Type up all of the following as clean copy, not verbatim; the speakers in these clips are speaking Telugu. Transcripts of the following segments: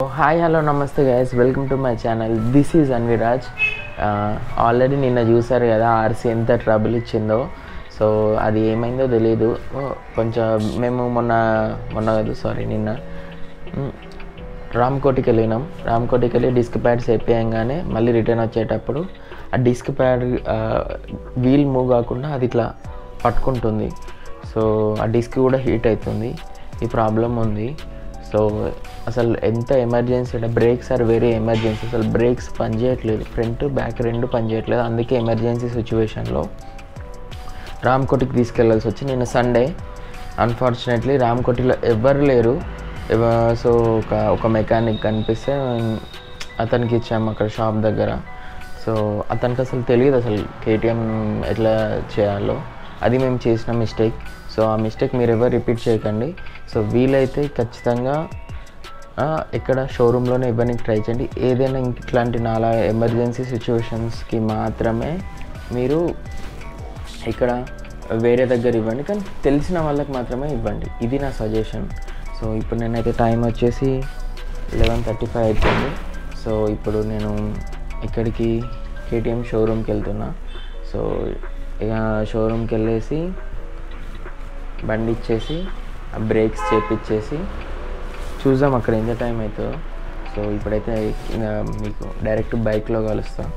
Hi hello namaste guys, welcome to my channel. This is Anviraj. Already నిన్న చూసారు కదా ఆర్సీ ఎంత ట్రబుల్ ఇచ్చిందో. సో అది ఏమైందో తెలీదు. కొంచెం మేము నిన్న రామ్కోటికి వెళ్ళి డిస్క్ ప్యాడ్స్ వేపేయంగానే మళ్ళీ రిటర్న్ వచ్చేటప్పుడు ఆ డిస్క్ ప్యాడ్ వీల్ మూవ్ కాకుండా అది ఇట్లా పట్టుకుంటుంది. సో ఆ డిస్క్ కూడా హీట్ అవుతుంది. ఈ ప్రాబ్లం ఉంది. సో అసలు ఎంత ఎమర్జెన్సీ అంటే బ్రేక్స్ ఆర్ వెరీ ఎమర్జెన్సీ. అసలు బ్రేక్స్ పనిచేయట్లేదు, ఫ్రంట్ బ్యాక్ రెండు పనిచేయట్లేదు. అందుకే ఎమర్జెన్సీ సిచ్యువేషన్లో రామ్కోటికి తీసుకెళ్లాల్సి వచ్చి నిన్న సండే. అన్ఫార్చునేట్లీ రామ్కోటిలో ఎవరు లేరు. సో ఒక మెకానిక్ కనిపిస్తే అతనికి ఇచ్చాము అక్కడ షాప్ దగ్గర. సో అతనికి అసలు తెలియదు అసలు కేటీఎం ఎట్లా చేయాలో. అది మేము చేసిన మిస్టేక్. సో ఆ మిస్టేక్ మీరు ఎవరు రిపీట్ చేయకండి. సో వీలైతే ఖచ్చితంగా ఇక్కడ షోరూంలోనే ఇవ్వడానికి ట్రై చేయండి. ఏదైనా ఇట్లాంటి నాలా ఎమర్జెన్సీ సిచ్యువేషన్స్కి మాత్రమే మీరు ఇక్కడ వేరే దగ్గర ఇవ్వండి, కానీ తెలిసిన వాళ్ళకి మాత్రమే ఇవ్వండి. ఇది నా సజెషన్. సో ఇప్పుడు నేనైతే టైం వచ్చేసి 11:35 అయిపోయింది. సో ఇప్పుడు నేను ఇక్కడికి కేటీఎం షోరూమ్కి వెళ్తున్నా. సో ఇక షోరూమ్కి వెళ్ళేసి బండి ఇచ్చేసి ఆ బ్రేక్స్ చేపించేసి చూద్దాం అక్కడ ఎంత టైం అవుతుందో. సో ఇప్పుడైతే మీకు డైరెక్ట్ బైక్లో కలుస్తాను.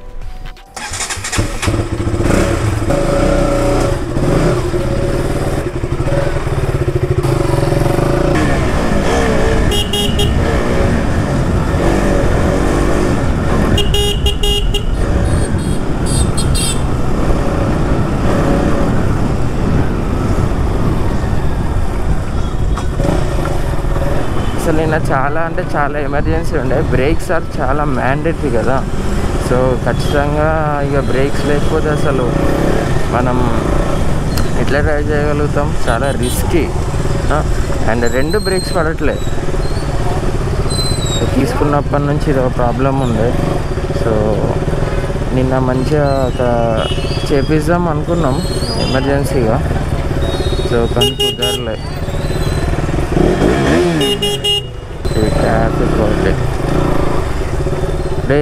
అసలు నిన్న చాలా ఎమర్జెన్సీ ఉండే. బ్రేక్స్ ఆర్ చాలా మ్యాండేటరీ కదా. సో ఖచ్చితంగా ఇక బ్రేక్స్ లేకపోతే అసలు మనం ఎట్లా డ్రైవ్ చేయగలుగుతాం? చాలా రిస్కీ. అండ్ రెండు బ్రేక్స్ పడట్లే. తీసుకున్నప్పటి నుంచి ఇది ఒక ప్రాబ్లం ఉండే. సో నిన్న మంచిగా ఒక చేపిద్దాం అనుకున్నాం ఎమర్జెన్సీగా. సో కానీ కుదరలే. ట్రాఫిక్ ఒకటి రే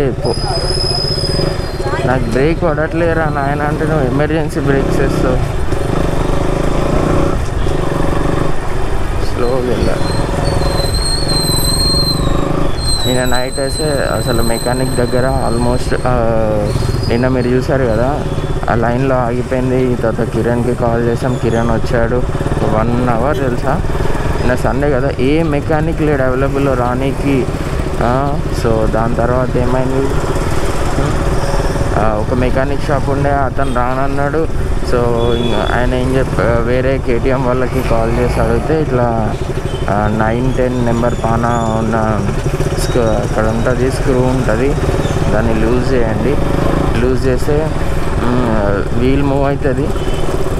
నాకు బ్రేక్ పడట్లేరా నాయన అంటే నువ్వు ఎమర్జెన్సీ బ్రేక్స్ వేస్తావు. స్లోగా వెళ్ళాలి. నిన్న నైట్ అయితే అసలు మెకానిక్ దగ్గర ఆల్మోస్ట్ నిన్న మీరు చూసారు కదా ఆ లైన్లో ఆగిపోయింది. తర్వాత కిరణ్కి కాల్ చేసాం, కిరణ్ వచ్చాడు. 1 hour తెలుసా. నిన్న సండే కదా, ఏ మెకానిక్ లేడు అవైలబుల్లో రానీకి. సో దాని తర్వాత ఏమైంది, ఒక మెకానిక్ షాప్ ఉండే, అతను రానన్నాడు. సో ఆయన వేరే కేటీఎం వాళ్ళకి కాల్ చేసి అడిగితే ఇట్లా 9-10 నెంబర్ పానా ఉన్న అక్కడ ఉంటుంది, స్క్రూ ఉంటుంది, దాన్ని లూజ్ చేయండి. లూజ్ చేస్తే వీల్ మూవ్ అవుతుంది,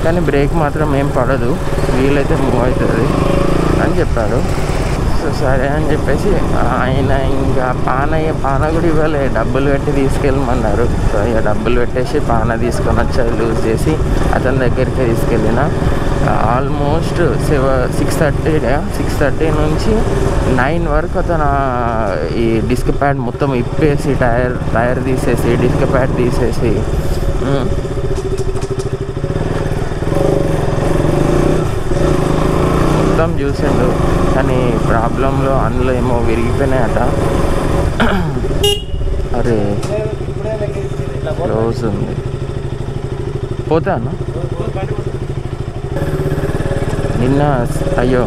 కానీ బ్రేక్ మాత్రం ఏం పడదు. వీల్ అయితే మూవ్ అవుతుంది అని చెప్పాడు. సో సరే అని చెప్పేసి ఆయన ఇంకా పాన కూడా ఇవ్వలే, డబ్బులు పెట్టి తీసుకెళ్ళమన్నారు. సో ఇక డబ్బులు పెట్టేసి పాన తీసుకొని వచ్చి లూజ్ చేసి అతని దగ్గరికి తీసుకెళ్ళిన. ఆల్మోస్ట్ 6:30 నుంచి 9 వరకు అతను ఈ డిస్క్ ప్యాడ్ మొత్తం ఇప్పేసి టైర్ తీసేసి డిస్క్ ప్యాడ్ తీసేసి మొత్తం చూసిండు. కానీ ప్రాబ్లంలో అందులో ఏమో విరిగిపోయినాయట. అరే క్లోజ్ ఉంది, పోతాను నిన్న. అయ్యో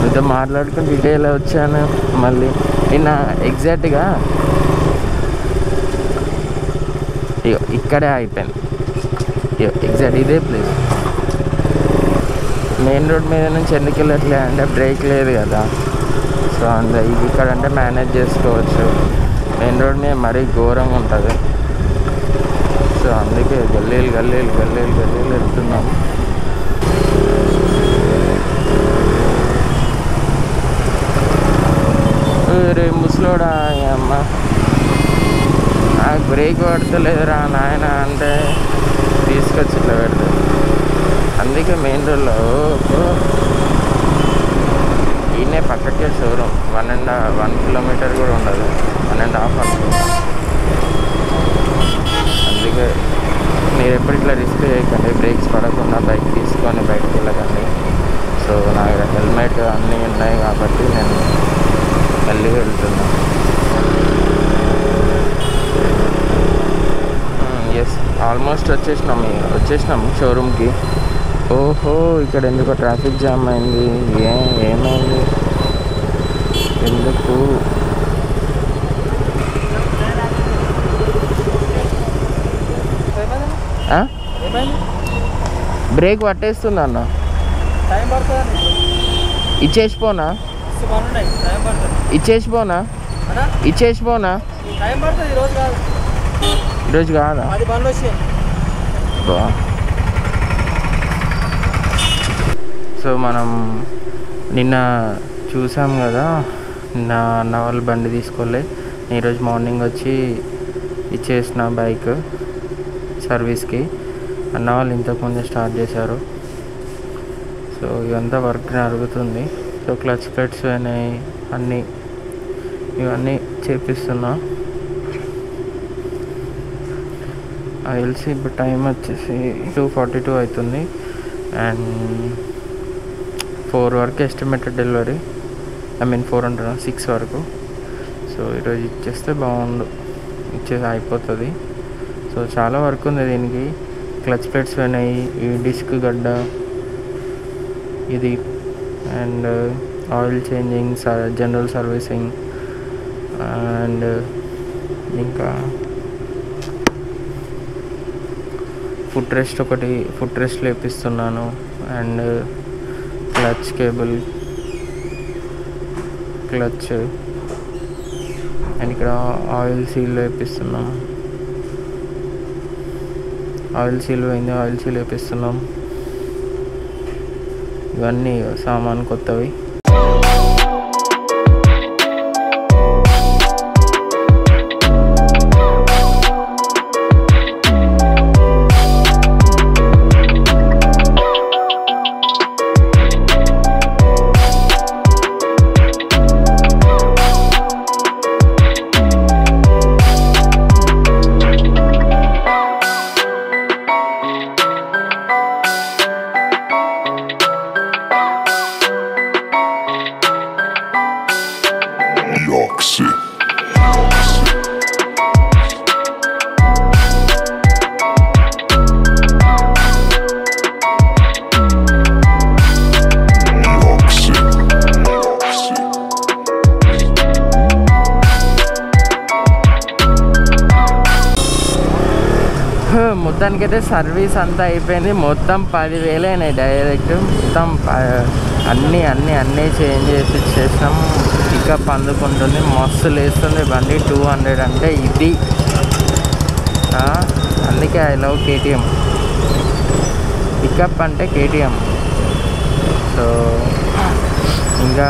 మీతో మాట్లాడుకుని డీటెయిల్ వచ్చాను. మళ్ళీ నిన్న ఎగ్జాక్ట్గా ఇక్కడే అయిపోయింది. ఎగ్జాక్ట్ ఇదే ప్లేస్. మెయిన్ రోడ్ మీద నుంచి ఎందుకు వెళ్ళట్లే అంటే బ్రేక్ లేదు కదా. సో ఇక్కడ అంటే మేనేజ్ చేసుకోవచ్చు. మెయిన్ రోడ్ మీద మరీ ఘోరంగా ఉంటుంది. సో అందుకే గల్లీలు వెళ్తున్నాం. రే ముసలోడా అమ్మ, నాకు బ్రేక్ పడతలేదురా నాయన అంటే తీసుకొచ్చి ఇట్లా పెడతాడు. అందుకే మెయిన్ రోడ్లో ఈయనే పక్కకే షోరూమ్ 1 కిలోమీటర్ కూడా ఉండదు, 1.5 అనుకుంటా. అందుకే మీరు ఎప్పుడు ఇట్లా రిస్క్ చేయకండి, బ్రేక్స్ పడకుండా బైక్ తీసుకొని బయటకు వెళ్ళకండి. సో నా హెల్మెట్ అన్నీ ఉన్నాయి కాబట్టి నేను మళ్ళీ వెళ్తున్నాను. ఎస్, ఆల్మోస్ట్ వచ్చేసినాము షోరూమ్కి. ఓహో, ఇక్కడ ఎందుకో ట్రాఫిక్ జామ్ అయింది. ఏమైంది ఎందుకు? బ్రేక్ పట్టేస్తుంది అన్న. ఇచ్చేసిపోనా ఈరోజు కాదా? సో మనం నిన్న చూసాం కదా, నిన్న అన్న వాళ్ళు బండి తీసుకోలే. ఈరోజు మార్నింగ్ వచ్చి ఇచ్చేసిన బైక్ సర్వీస్కి. అన్న వాళ్ళు ఇంతకుముందే స్టార్ట్ చేశారు. సో ఇదంతా వర్క్ జరుగుతుంది. సో క్లచ్ ప్లేట్స్ అయినాయి, ఇవన్నీ చేపిస్తున్నా. తెలిసి ఇప్పుడు టైం వచ్చేసి 2:42 అవుతుంది. అండ్ 4 వరకు ఎస్టిమేటెడ్ డెలివరీ, 6 వరకు. సో ఈరోజు ఇచ్చేస్తే బాగుండు, అయిపోతుంది. సో చాలా వర్క్ ఉంది దీనికి. క్లచ్ ప్లేట్స్ అయినాయి, ఈ డిస్క్ గడ్డ ఇది, and oil changing, general servicing, and ఇంకా ఫుట్ రెస్ట్ లేపిస్తున్నాను. And clutch cable, clutch, and ఇక్కడ ఆయిల్ సీల్ వేపిస్తున్నాం. ఆయిల్ సీల్ పోయింది, ఆయిల్ సీల్ వేపిస్తున్నాం. ఇవన్నీ సామాన్ కొత్తవి. మొత్తానికైతే సర్వీస్ అంతా అయిపోయింది. మొత్తం 10,000 అయినాయి డైరెక్ట్. మొత్తం అన్నీ చేంజ్ చేసి ఇచ్చేసినాం. పికప్ అందుకుంటుంది, మస్తు లేస్తుంది బండి. 200 అంటే ఇది. అందుకే ఐ లవ్ KTM. పికప్ అంటే KTM. సో ఇంకా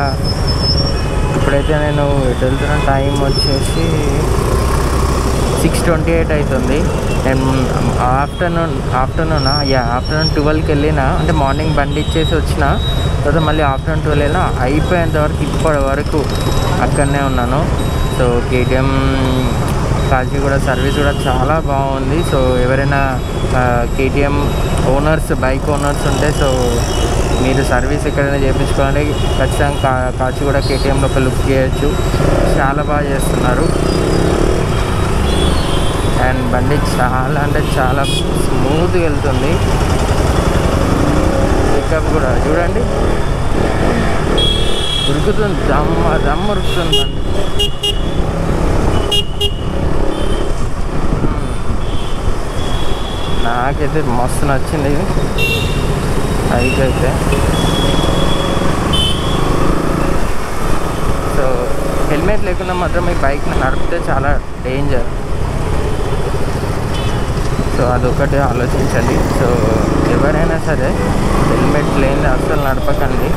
ఇప్పుడైతే నేను ఎటు వెళ్తున్న టైం వచ్చేసి 6:28 అవుతుంది. నేను ఆఫ్టర్నూన్ 12కి వెళ్ళిన, అంటే మార్నింగ్ బండి ఇచ్చేసి వచ్చిన తర్వాత మళ్ళీ ఆఫ్టర్నూన్ 12 వెళ్ళిన. అయిపోయేంత వరకు ఇప్పటి వరకు అక్కడనే ఉన్నాను. సో KTM కాచిగూడ సర్వీస్ కూడా చాలా బాగుంది. సో ఎవరైనా KTM బైక్ ఓనర్స్ ఉంటే, సో మీరు సర్వీస్ ఎక్కడైనా చేయించుకోవాలంటే ఖచ్చితంగా కాచిగూడ KTMలో ఒక లుక్ చేయొచ్చు. చాలా బాగా చేస్తున్నారు. అండ్ బండి చాలా అంటే చాలా స్మూత్గా వెళ్తుంది. పికప్ కూడా చూడండి, ఉరుకుతుంది, దమ్ ఉరుకుతుంది బండి. నాకైతే మస్తు నచ్చింది బైక్ అయితే. సో హెల్మెట్ లేకుండా మాత్రం ఈ బైక్ని నడిపితే చాలా డేంజర్. సో అదొకటి ఆలోచించండి. సో ఎవరైనా సరే హెల్మెట్ లేని అస్సలు నడపకండి.